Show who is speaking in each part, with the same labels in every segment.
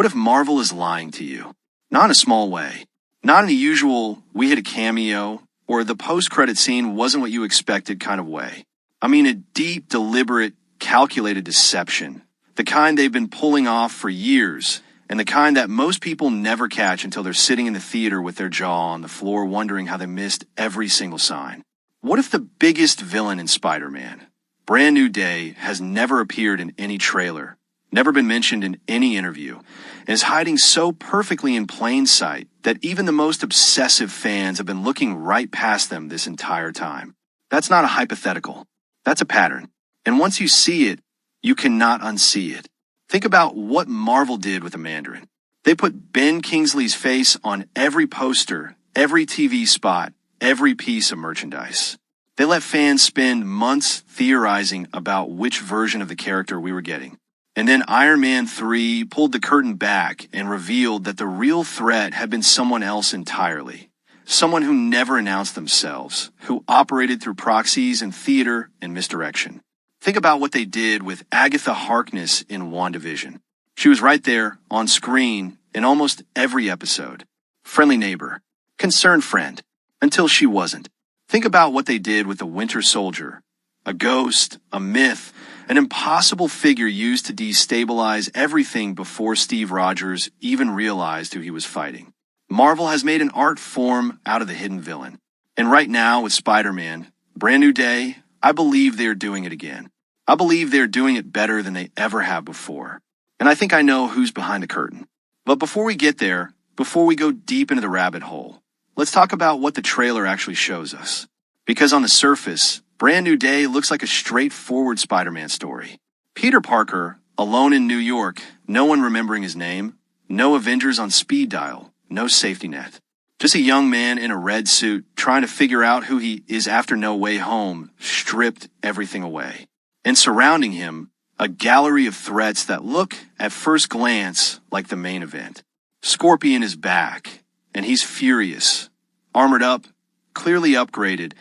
Speaker 1: What if Marvel is lying to you? Not in a small way. Not in the usual, we hit a cameo, or the post-credit scene wasn't what you expected kind of way. I mean a deep, deliberate, calculated deception. The kind they've been pulling off for years, and the kind that most people never catch until they're sitting in the theater with their jaw on the floor wondering how they missed every single sign. What if the biggest villain in Spider-Man, Brand New Day, has never appeared in any trailer, never been mentioned in any interview, and is hiding so perfectly in plain sight that even the most obsessive fans have been looking right past them this entire time? That's not a hypothetical. That's a pattern. And once you see it, you cannot unsee it. Think about what Marvel did with the Mandarin. They put Ben Kingsley's face on every poster, every TV spot, every piece of merchandise. They let fans spend months theorizing about which version of the character we were getting. And then Iron Man 3 pulled the curtain back and revealed that the real threat had been someone else entirely. Someone who never announced themselves, who operated through proxies and theater and misdirection. Think about what they did with Agatha Harkness in WandaVision. She was right there, on screen, in almost every episode. Friendly neighbor, concerned friend, until she wasn't. Think about what they did with the Winter Soldier. A ghost, a myth, an impossible figure used to destabilize everything before Steve Rogers even realized who he was fighting. Marvel has made an art form out of the hidden villain. And right now with Spider-Man, Brand New Day, I believe they're doing it again. I believe they're doing it better than they ever have before. And I think I know who's behind the curtain. But before we get there, before we go deep into the rabbit hole, let's talk about what the trailer actually shows us. Because on the surface, Brand New Day looks like a straightforward Spider-Man story. Peter Parker, alone in New York, no one remembering his name, no Avengers on speed dial, no safety net. Just a young man in a red suit trying to figure out who he is after No Way Home stripped everything away. And surrounding him, a gallery of threats that look, at first glance, like the main event. Scorpion is back, and he's furious. Armored up, clearly upgraded,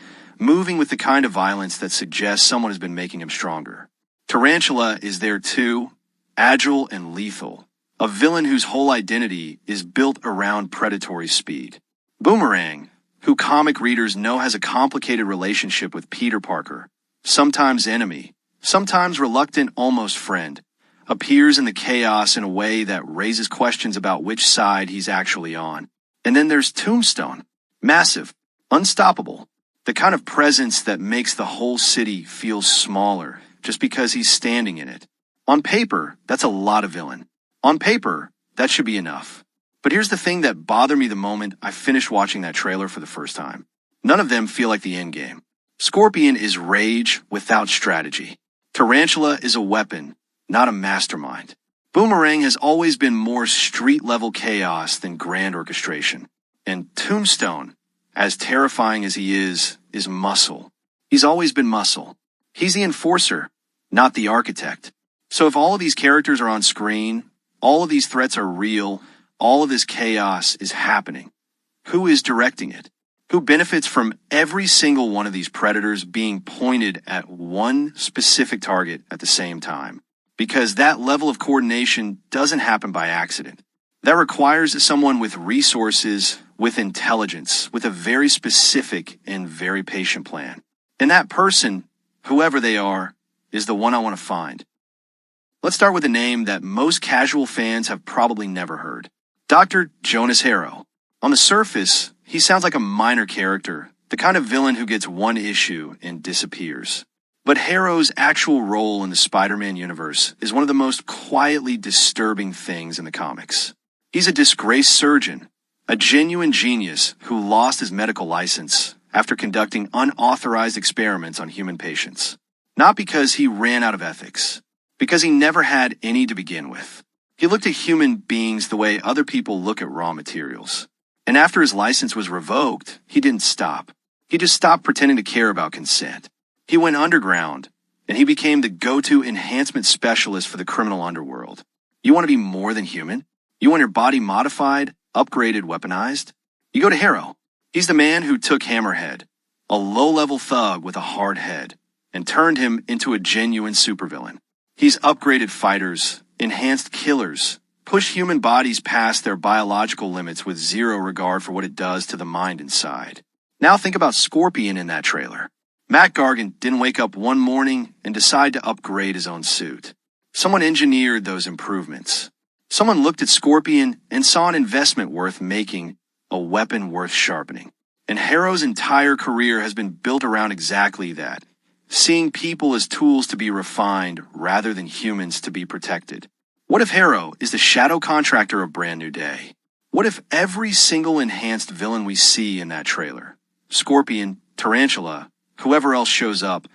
Speaker 1: moving with the kind of violence that suggests someone has been making him stronger. Tarantula is there too, agile and lethal. A villain whose whole identity is built around predatory speed. Boomerang, who comic readers know has a complicated relationship with Peter Parker, sometimes enemy, sometimes reluctant almost friend, appears in the chaos in a way that raises questions about which side he's actually on. And then there's Tombstone, massive, unstoppable, the kind of presence that makes the whole city feel smaller just because he's standing in it. On paper, that's a lot of villain. On paper, that should be enough. But here's the thing that bothered me the moment I finished watching that trailer for the first time. None of them feel like the end game. Scorpion is rage without strategy. Tarantula is a weapon, not a mastermind. Boomerang has always been more street-level chaos than grand orchestration. And Tombstone, as terrifying as he is muscle. He's always been muscle. He's the enforcer, not the architect. So if all of these characters are on screen, all of these threats are real, all of this chaos is happening, who is directing it? Who benefits from every single one of these predators being pointed at one specific target at the same time? Because that level of coordination doesn't happen by accident. That requires someone with resources, with intelligence, with a very specific and very patient plan. And that person, whoever they are, is the one I want to find. Let's start with a name that most casual fans have probably never heard. Dr. Jonas Harrow. On the surface, he sounds like a minor character, the kind of villain who gets one issue and disappears. But Harrow's actual role in the Spider-Man universe is one of the most quietly disturbing things in the comics. He's a disgraced surgeon, a genuine genius who lost his medical license after conducting unauthorized experiments on human patients. Not because he ran out of ethics, because he never had any to begin with. He looked at human beings the way other people look at raw materials. And after his license was revoked, he didn't stop. He just stopped pretending to care about consent. He went underground, and he became the go-to enhancement specialist for the criminal underworld. You want to be more than human? You want your body modified, upgraded, weaponized? You go to Harrow. He's the man who took Hammerhead, a low-level thug with a hard head, and turned him into a genuine supervillain. He's upgraded fighters, enhanced killers, push human bodies past their biological limits with zero regard for what it does to the mind inside. Now think about Scorpion in that trailer. Matt Gargan didn't wake up one morning and decide to upgrade his own suit. Someone engineered those improvements. Someone looked at Scorpion and saw an investment worth making, a weapon worth sharpening. And Harrow's entire career has been built around exactly that, seeing people as tools to be refined rather than humans to be protected. What if Harrow is the shadow contractor of Brand New Day? What if every single enhanced villain we see in that trailer, Scorpion, Tarantula, whoever else shows up,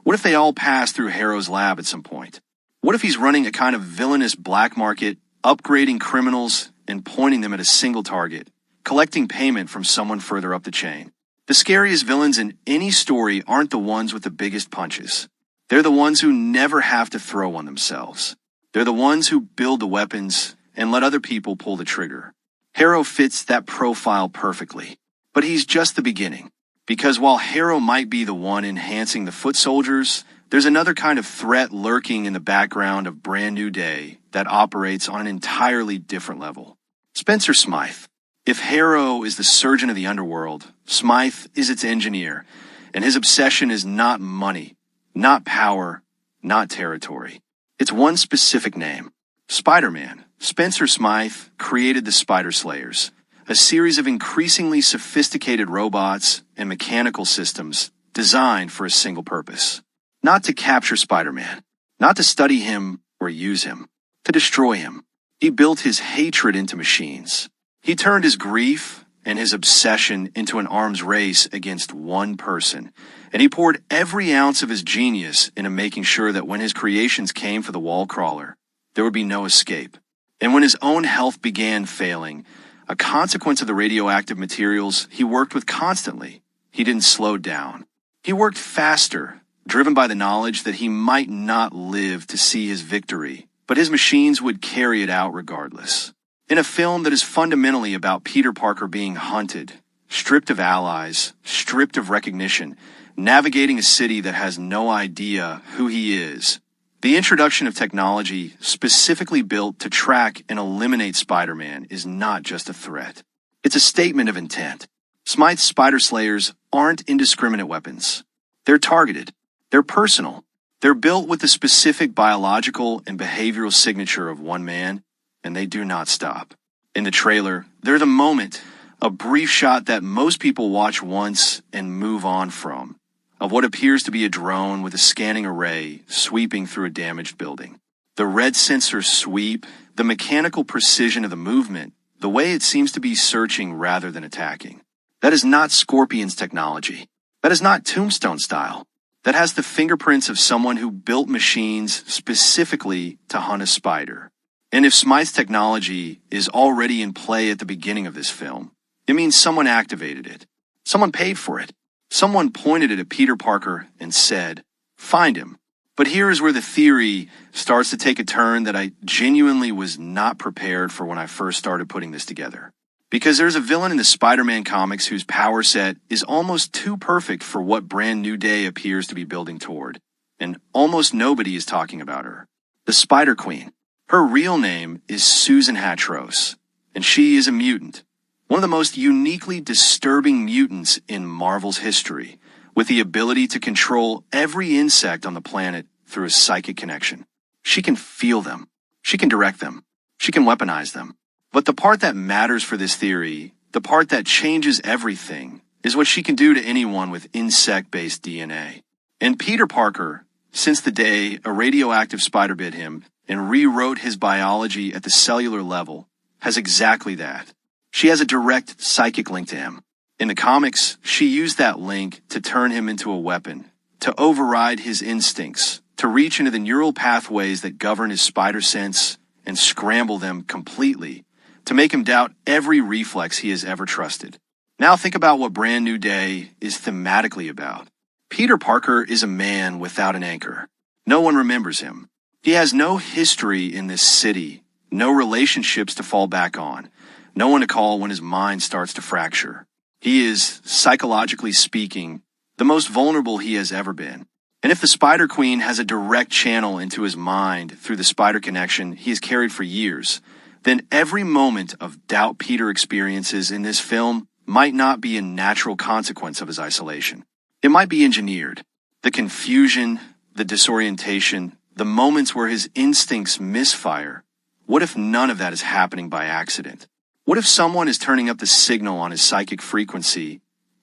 Speaker 1: what if they all pass through Harrow's lab at some point? What if he's running a kind of villainous black market, upgrading criminals and pointing them at a single target, collecting payment from someone further up the chain? The scariest villains in any story aren't the ones with the biggest punches. They're the ones who never have to throw on themselves. They're the ones who build the weapons and let other people pull the trigger. Harrow fits that profile perfectly. But he's just the beginning. Because while Harrow might be the one enhancing the foot soldiers, there's another kind of threat lurking in the background of Brand New Day that operates on an entirely different level. Spencer Smythe. If Harrow is the surgeon of the underworld, Smythe is its engineer, and his obsession is not money, not power, not territory. It's one specific name, Spider-Man. Spencer Smythe created the Spider Slayers, a series of increasingly sophisticated robots and mechanical systems designed for a single purpose. Not to capture Spider-Man, not to study him or use him, to destroy him. He built his hatred into machines. He turned his grief and his obsession into an arms race against one person, and he poured every ounce of his genius into making sure that when his creations came for the wall crawler, there would be no escape. And when his own health began failing, a consequence of the radioactive materials he worked with constantly, he didn't slow down. He worked faster, driven by the knowledge that he might not live to see his victory, but his machines would carry it out regardless. In a film that is fundamentally about Peter Parker being hunted, stripped of allies, stripped of recognition, navigating a city that has no idea who he is, the introduction of technology specifically built to track and eliminate Spider-Man is not just a threat. It's a statement of intent. Smythe's Spider Slayers aren't indiscriminate weapons. They're targeted. They're personal. They're built with the specific biological and behavioral signature of one man, and they do not stop. In the trailer, they're the moment, a brief shot that most people watch once and move on from, of what appears to be a drone with a scanning array sweeping through a damaged building. The red sensor sweep, the mechanical precision of the movement, the way it seems to be searching rather than attacking. That is not Scorpion's technology. That is not Tombstone style. That has the fingerprints of someone who built machines specifically to hunt a spider. And if Smythe's technology is already in play at the beginning of this film, it means someone activated it. Someone paid for it. Someone pointed it at Peter Parker and said, "Find him." But here is where the theory starts to take a turn that I genuinely was not prepared for when I first started putting this together. Because there's a villain in the Spider-Man comics whose power set is almost too perfect for what Brand New Day appears to be building toward. And almost nobody is talking about her. The Spider Queen. Her real name is Susan Hatros, and she is a mutant. One of the most uniquely disturbing mutants in Marvel's history, with the ability to control every insect on the planet through a psychic connection. She can feel them. She can direct them. She can weaponize them. But the part that matters for this theory, the part that changes everything, is what she can do to anyone with insect-based DNA. And Peter Parker, since the day a radioactive spider bit him and rewrote his biology at the cellular level, has exactly that. She has a direct psychic link to him. In the comics, she used that link to turn him into a weapon, to override his instincts, to reach into the neural pathways that govern his spider sense and scramble them completely, to make him doubt every reflex he has ever trusted. Now think about what Brand New Day is thematically about. Peter Parker is a man without an anchor. No one remembers him. He has no history in this city, no relationships to fall back on, no one to call when his mind starts to fracture. He is, psychologically speaking, the most vulnerable he has ever been. And if the Spider Queen has a direct channel into his mind through the spider connection he has carried for years, then every moment of doubt Peter experiences in this film might not be a natural consequence of his isolation. It might be engineered. The confusion, the disorientation, the moments where his instincts misfire. What if none of that is happening by accident? What if someone is turning up the signal on his psychic frequency,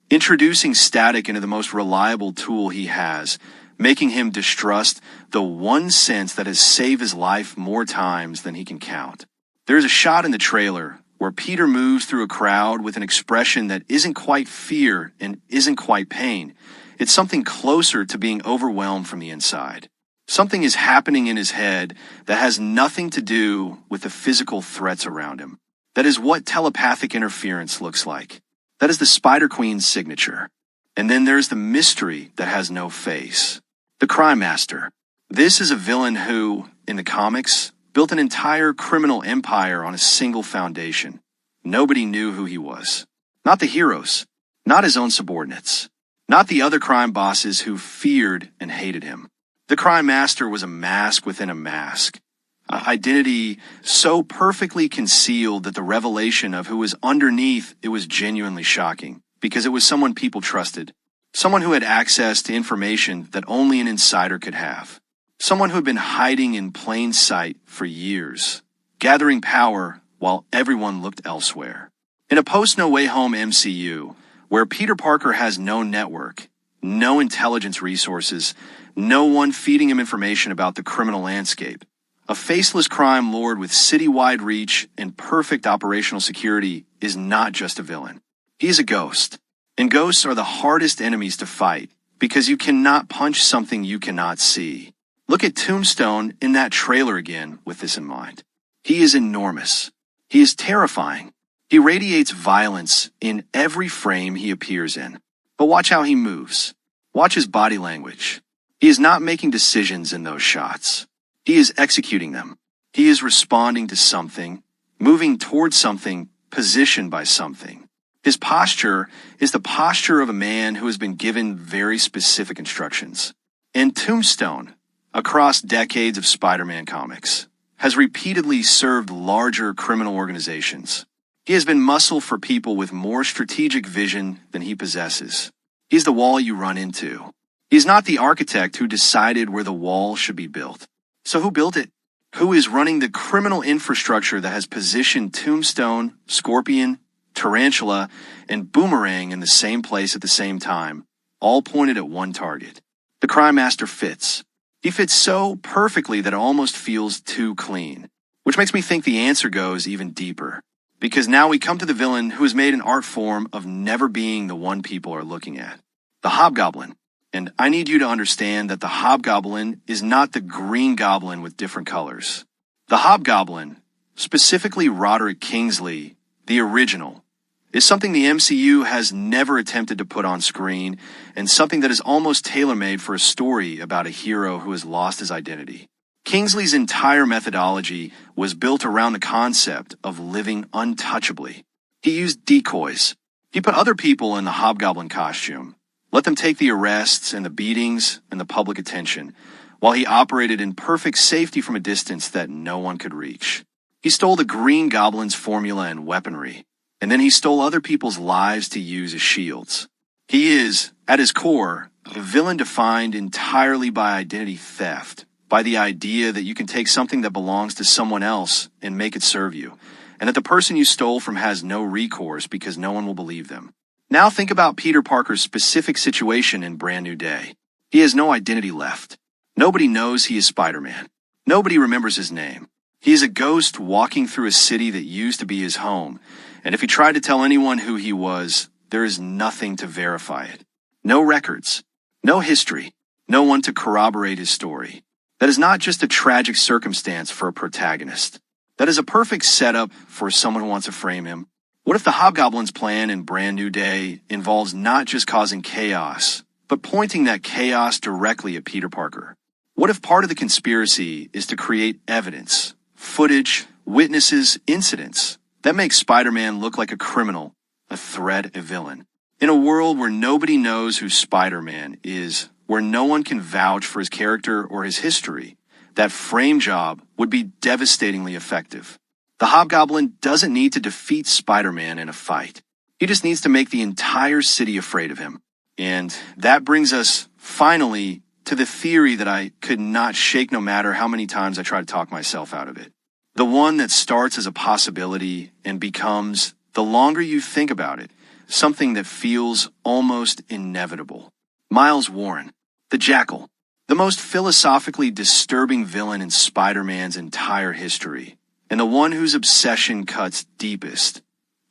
Speaker 1: introducing static into the most reliable tool he has, making him distrust the one sense that has saved his life more times than he can count? There's a shot in the trailer where Peter moves through a crowd with an expression that isn't quite fear and isn't quite pain. It's something closer to being overwhelmed from the inside. Something is happening in his head that has nothing to do with the physical threats around him. That is what telepathic interference looks like. That is the Spider Queen's signature. And then there's the mystery that has no face. The Crime Master. This is a villain who, in the comics, built an entire criminal empire on a single foundation. Nobody knew who he was. Not the heroes. Not his own subordinates. Not the other crime bosses who feared and hated him. The Crime Master was a mask within a mask. An identity so perfectly concealed that the revelation of who was underneath it was genuinely shocking, because it was someone people trusted. Someone who had access to information that only an insider could have. Someone who had been hiding in plain sight for years, gathering power while everyone looked elsewhere. In a post-No Way Home MCU, where Peter Parker has no network, no intelligence resources, no one feeding him information about the criminal landscape, a faceless crime lord with city-wide reach and perfect operational security is not just a villain. He is a ghost. And ghosts are the hardest enemies to fight, because you cannot punch something you cannot see. Look at Tombstone in that trailer again with this in mind. He is enormous. He is terrifying. He radiates violence in every frame he appears in. But watch how he moves. Watch his body language. He is not making decisions in those shots. He is executing them. He is responding to something, moving towards something, positioned by something. His posture is the posture of a man who has been given very specific instructions. And Tombstone, across decades of Spider-Man comics, has repeatedly served larger criminal organizations. He has been muscle for people with more strategic vision than he possesses. He's the wall you run into. He's not the architect who decided where the wall should be built. So who built it? Who is running the criminal infrastructure that has positioned Tombstone, Scorpion, Tarantula, and Boomerang in the same place at the same time, all pointed at one target? The Crime Master fits. He fits so perfectly that it almost feels too clean, which makes me think the answer goes even deeper. Because now we come to the villain who has made an art form of never being the one people are looking at. The Hobgoblin. And I need you to understand that the Hobgoblin is not the Green Goblin with different colors. The Hobgoblin, specifically Roderick Kingsley, the original, is something the MCU has never attempted to put on screen, and something that is almost tailor-made for a story about a hero who has lost his identity. Kingsley's entire methodology was built around the concept of living untouchably. He used decoys. He put other people in the Hobgoblin costume, let them take the arrests and the beatings and the public attention, while he operated in perfect safety from a distance that no one could reach. He stole the Green Goblin's formula and weaponry, and then he stole other people's lives to use as shields. He is, at his core, a villain defined entirely by identity theft, by the idea that you can take something that belongs to someone else and make it serve you, and that the person you stole from has no recourse because no one will believe them. Now think about Peter Parker's specific situation in Brand New Day. He has no identity left. Nobody knows he is Spider-Man. Nobody remembers his name. He is a ghost walking through a city that used to be his home, and if he tried to tell anyone who he was, there is nothing to verify it. No records, no history, no one to corroborate his story. That is not just a tragic circumstance for a protagonist. That is a perfect setup for someone who wants to frame him. What if the Hobgoblin's plan in Brand New Day involves not just causing chaos, but pointing that chaos directly at Peter Parker? What if part of the conspiracy is to create evidence, footage, witnesses, incidents that make Spider-Man look like a criminal, a threat, a villain? In a world where nobody knows who Spider-Man is, where no one can vouch for his character or his history, that frame job would be devastatingly effective. The Hobgoblin doesn't need to defeat Spider-Man in a fight. He just needs to make the entire city afraid of him. And that brings us, finally, to the theory that I could not shake no matter how many times I try to talk myself out of it. The one that starts as a possibility and becomes, the longer you think about it, something that feels almost inevitable. Miles Warren, the Jackal, the most philosophically disturbing villain in Spider-Man's entire history, and the one whose obsession cuts deepest.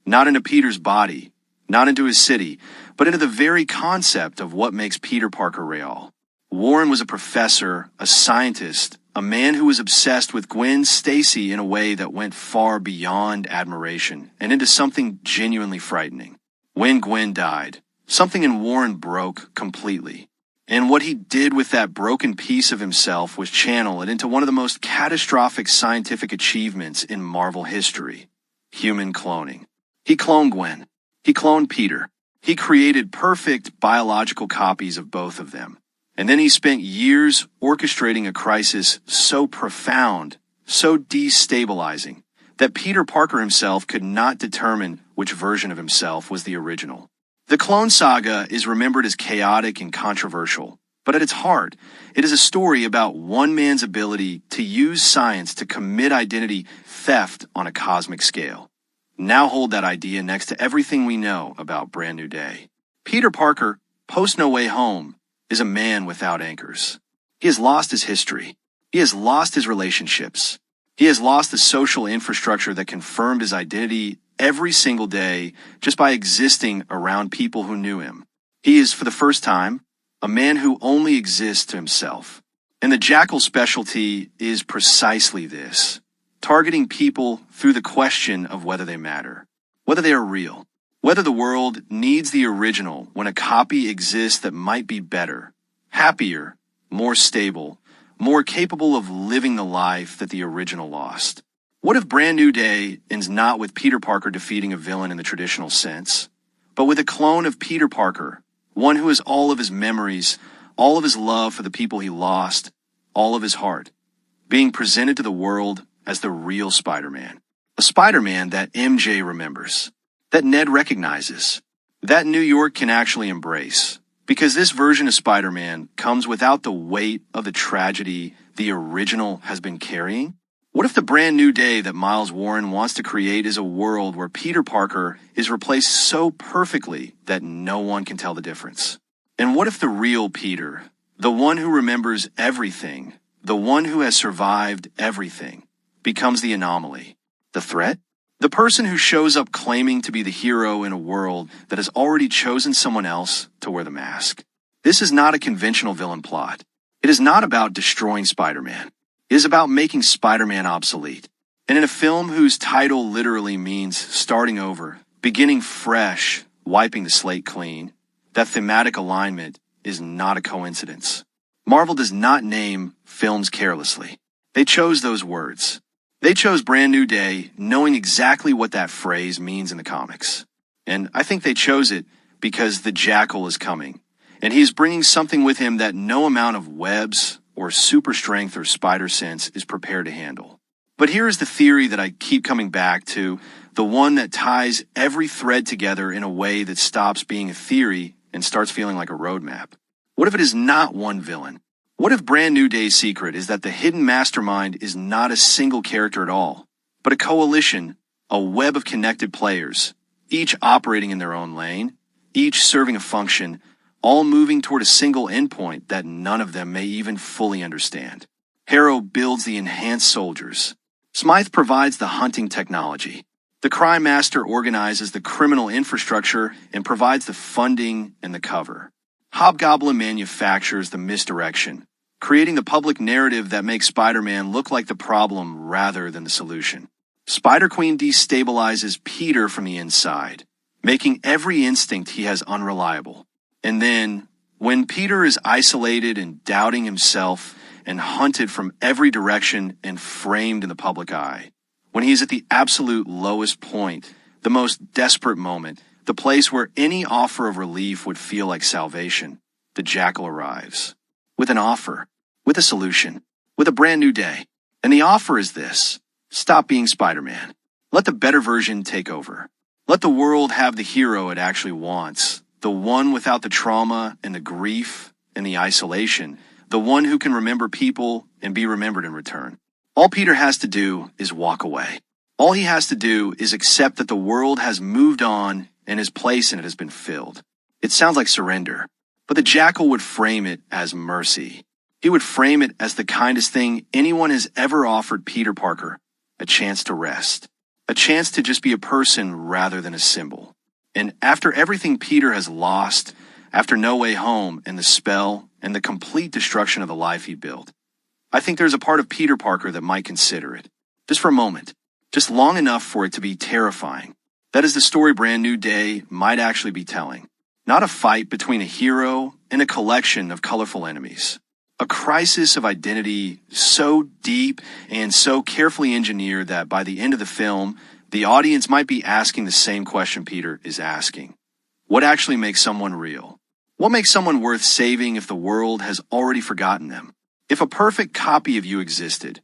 Speaker 1: Not into Peter's body, not into his city, but into the very concept of what makes Peter Parker real. Warren was a professor, a scientist, a man who was obsessed with Gwen Stacy in a way that went far beyond admiration and into something genuinely frightening. When Gwen died, something in Warren broke completely. And what he did with that broken piece of himself was channel it into one of the most catastrophic scientific achievements in Marvel history: human cloning. He cloned Gwen. He cloned Peter. He created perfect biological copies of both of them. And then he spent years orchestrating a crisis so profound, so destabilizing, that Peter Parker himself could not determine which version of himself was the original. The Clone Saga is remembered as chaotic and controversial, but at its heart, it is a story about one man's ability to use science to commit identity theft on a cosmic scale. Now hold that idea next to everything we know about Brand New Day. Peter Parker, post No Way Home, is a man without anchors. He has lost his history. He has lost his relationships. He has lost the social infrastructure that confirmed his identity every single day just by existing around people who knew him. He is, for the first time, a man who only exists to himself. And the Jackal specialty is precisely this: targeting people through the question of whether they matter, whether they are real, whether the world needs the original when a copy exists that might be better, happier, more stable, more capable of living the life that the original lost. What if Brand New Day ends not with Peter Parker defeating a villain in the traditional sense, but with a clone of Peter Parker, one who has all of his memories, all of his love for the people he lost, all of his heart, being presented to the world as the real Spider-Man? A Spider-Man that MJ remembers, that Ned recognizes, that New York can actually embrace. Because this version of Spider-Man comes without the weight of the tragedy the original has been carrying. What if the Brand New Day that Miles Warren wants to create is a world where Peter Parker is replaced so perfectly that no one can tell the difference? And what if the real Peter, the one who remembers everything, the one who has survived everything, becomes the anomaly, the threat? The person who shows up claiming to be the hero in a world that has already chosen someone else to wear the mask. This is not a conventional villain plot. It is not about destroying Spider-Man. It is about making Spider-Man obsolete. And in a film whose title literally means starting over, beginning fresh, wiping the slate clean, that thematic alignment is not a coincidence. Marvel does not name films carelessly. They chose those words. They chose Brand New Day knowing exactly what that phrase means in the comics. And I think they chose it because the Jackal is coming. And he's bringing something with him that no amount of webs or super strength or spider sense is prepared to handle. But here is the theory that I keep coming back to, the one that ties every thread together in a way that stops being a theory and starts feeling like a roadmap. What if it is not one villain? What if Brand New Day's secret is that the hidden mastermind is not a single character at all, but a coalition, a web of connected players, each operating in their own lane, each serving a function, all moving toward a single endpoint that none of them may even fully understand? Harrow builds the enhanced soldiers. Smythe provides the hunting technology. The crime master organizes the criminal infrastructure and provides the funding and the cover. Hobgoblin manufactures the misdirection, creating the public narrative that makes Spider-Man look like the problem rather than the solution. Spider-Queen destabilizes Peter from the inside, making every instinct he has unreliable. And then, when Peter is isolated and doubting himself and hunted from every direction and framed in the public eye, when he is at the absolute lowest point, the most desperate moment, the place where any offer of relief would feel like salvation, the Jackal arrives. With an offer, with a solution, with a brand new day. And the offer is this: stop being Spider-Man. Let the better version take over. Let the world have the hero it actually wants, the one without the trauma and the grief and the isolation, the one who can remember people and be remembered in return. All Peter has to do is walk away. All he has to do is accept that the world has moved on and his place in it has been filled. It sounds like surrender, but the Jackal would frame it as mercy. He would frame it as the kindest thing anyone has ever offered Peter Parker, a chance to rest, a chance to just be a person rather than a symbol. And after everything Peter has lost, after No Way Home and the spell and the complete destruction of the life he built, I think there's a part of Peter Parker that might consider it, just for a moment, just long enough for it to be terrifying. That is the story Brand New Day might actually be telling. Not a fight between a hero and a collection of colorful enemies. A crisis of identity so deep and so carefully engineered that by the end of the film, the audience might be asking the same question Peter is asking. What actually makes someone real? What makes someone worth saving if the world has already forgotten them? If a perfect copy of you existed,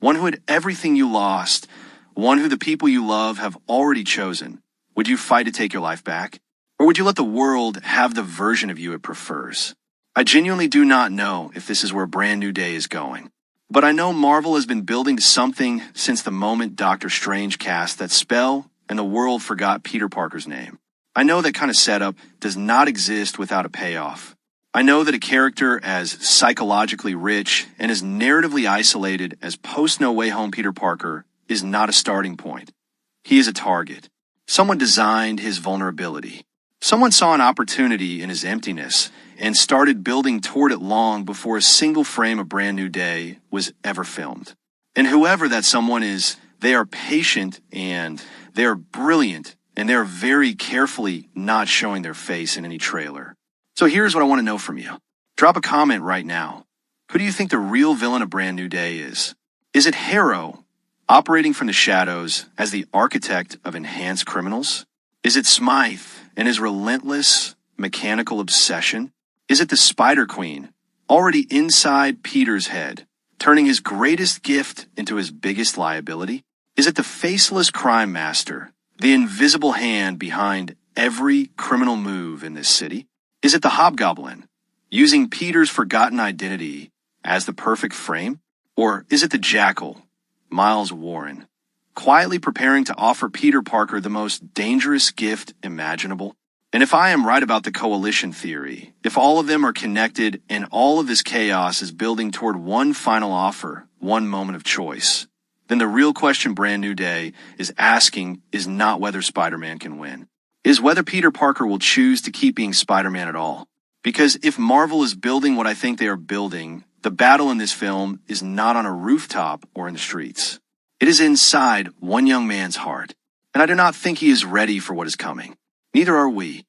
Speaker 1: one who had everything you lost, one who the people you love have already chosen, would you fight to take your life back? Or would you let the world have the version of you it prefers? I genuinely do not know if this is where Brand New Day is going. But I know Marvel has been building to something since the moment Doctor Strange cast that spell and the world forgot Peter Parker's name. I know that kind of setup does not exist without a payoff. I know that a character as psychologically rich and as narratively isolated as post-No Way Home Peter Parker is not a starting point. He is a target. Someone designed his vulnerability. Someone saw an opportunity in his emptiness and started building toward it long before a single frame of Brand New Day was ever filmed. And whoever that someone is, they are patient and they are brilliant and they are very carefully not showing their face in any trailer. So here's what I want to know from you. Drop a comment right now. Who do you think the real villain of Brand New Day is? Is it Harrow, operating from the shadows as the architect of enhanced criminals? Is it Smythe and his relentless, mechanical obsession? Is it the Spider Queen, already inside Peter's head, turning his greatest gift into his biggest liability? Is it the faceless crime master, the invisible hand behind every criminal move in this city? Is it the Hobgoblin, using Peter's forgotten identity as the perfect frame? Or is it the Jackal, Miles Warren, quietly preparing to offer Peter Parker the most dangerous gift imaginable? And if I am right about the coalition theory, if all of them are connected and all of this chaos is building toward one final offer, one moment of choice, then the real question Brand New Day is asking is not whether Spider-Man can win. Is whether Peter Parker will choose to keep being Spider-Man at all. Because if Marvel is building what I think they are building, the battle in this film is not on a rooftop or in the streets. It is inside one young man's heart. And I do not think he is ready for what is coming. Neither are we.